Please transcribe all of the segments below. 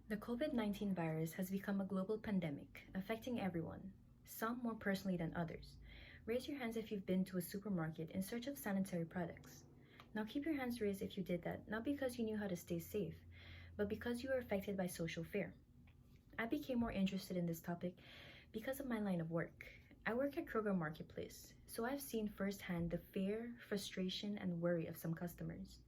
The COVID-19 virus has become a global pandemic, affecting everyone, some more personally than others. Raise your hands if you've been to a supermarket in search of sanitary products. Now keep your hands raised if you did that, not because you knew how to stay safe, but because you were affected by social fear. I became more interested in this topic because of my line of work. I work at Kroger Marketplace, so I've seen firsthand the fear, frustration, and worry of some customers.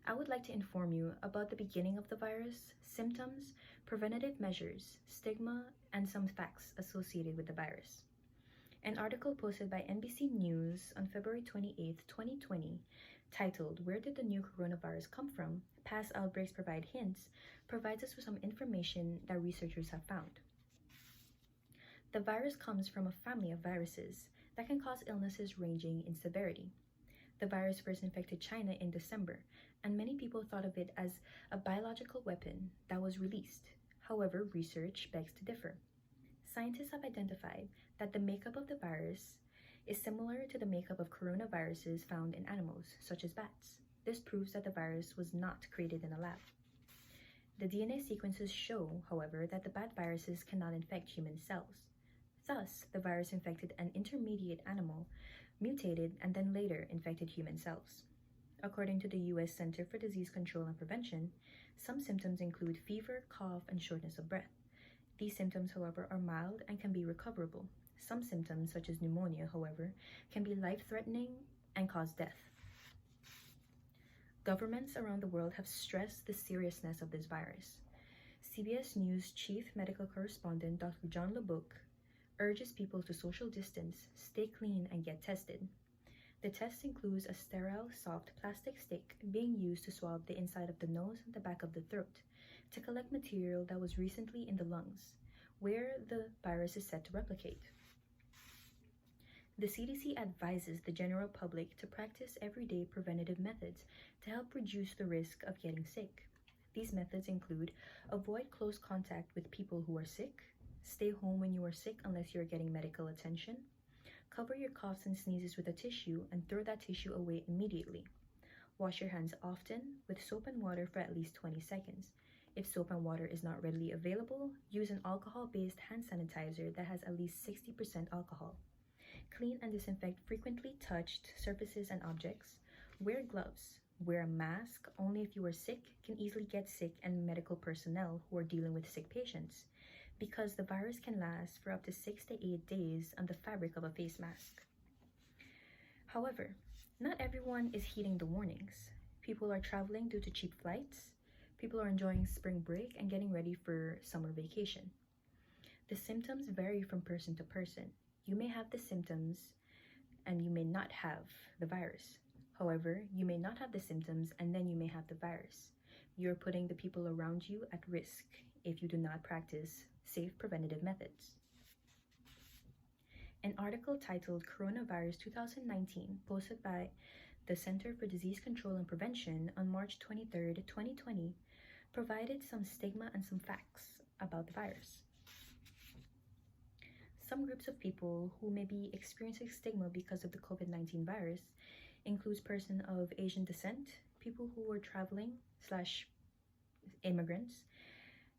I would like to inform you about the beginning of the virus, symptoms, preventative measures, stigma, and some facts associated with the virus. An article posted by NBC News on February 28, 2020, titled "Where Did the New Coronavirus Come From? Past Outbreaks Provide Hints," provides us with some information that researchers have found. The virus comes from a family of viruses that can cause illnesses ranging in severity. The virus first infected China in December, and many people thought of it as a biological weapon that was released. However, research begs to differ. Scientists have identified that the makeup of the virus is similar to the makeup of coronaviruses found in animals, such as bats. This proves that the virus was not created in a lab. The DNA sequences show, however, that the bat viruses cannot infect human cells. Thus, the virus infected an intermediate animal, mutated, and then later infected human cells. According to the U.S. Center for Disease Control and Prevention, some symptoms include fever, cough, and shortness of breath. These symptoms, however, are mild and can be recoverable. Some symptoms, such as pneumonia, however, can be life-threatening and cause death. Governments around the world have stressed the seriousness of this virus. CBS News chief medical correspondent Dr. John LeBook urges people to social distance, stay clean, and get tested. The test includes a sterile, soft plastic stick being used to swab the inside of the nose and the back of the throat to collect material that was recently in the lungs, where the virus is said to replicate. The CDC advises the general public to practice everyday preventative methods to help reduce the risk of getting sick. These methods include avoid close contact with people who are sick, stay home when you are sick unless you're getting medical attention, cover your coughs and sneezes with a tissue and throw that tissue away immediately. Wash your hands often with soap and water for at least 20 seconds. If soap and water is not readily available, use an alcohol-based hand sanitizer that has at least 60% alcohol. Clean and disinfect frequently touched surfaces and objects. Wear gloves. Wear a mask only if you are sick, can easily get sick, and medical personnel who are dealing with sick patients, because the virus can last for up to 6 to 8 days on the fabric of a face mask. However, not everyone is heeding the warnings. People are traveling due to cheap flights. People are enjoying spring break and getting ready for summer vacation. The symptoms vary from person to person. You may have the symptoms and you may not have the virus. However, you may not have the symptoms and then you may have the virus. You're putting the people around you at risk if you do not practice safe preventative methods. An article titled "Coronavirus 2019," posted by the Center for Disease Control and Prevention on March 23, 2020, provided some stigma and some facts about the virus. Some groups of people who may be experiencing stigma because of the COVID-19 virus includes persons of Asian descent, people who were traveling / immigrants,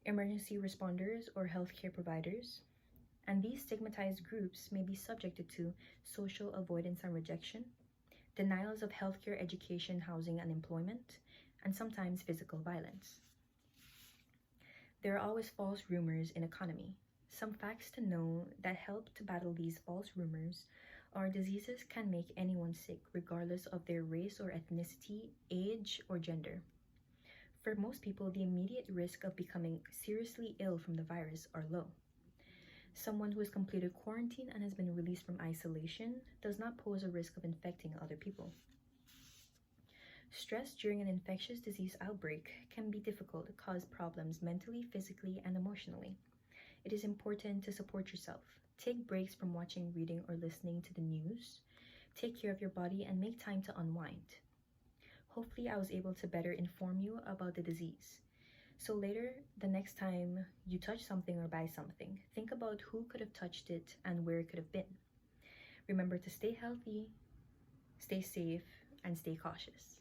emergency responders, or healthcare providers. And these stigmatized groups may be subjected to social avoidance and rejection, denials of healthcare, education, housing, and employment, and sometimes physical violence. There are always false rumors in economy. Some facts to know that help to battle these false rumors are diseases can make anyone sick regardless of their race or ethnicity, age, or gender. For most people, the immediate risk of becoming seriously ill from the virus are low. Someone who has completed quarantine and has been released from isolation does not pose a risk of infecting other people. Stress during an infectious disease outbreak can be difficult to cause problems mentally, physically, and emotionally. It is important to support yourself. Take breaks from watching, reading, or listening to the news. Take care of your body and make time to unwind. Hopefully, I was able to better inform you about the disease. So later, the next time you touch something or buy something, think about who could have touched it and where it could have been. Remember to stay healthy, stay safe, and stay cautious.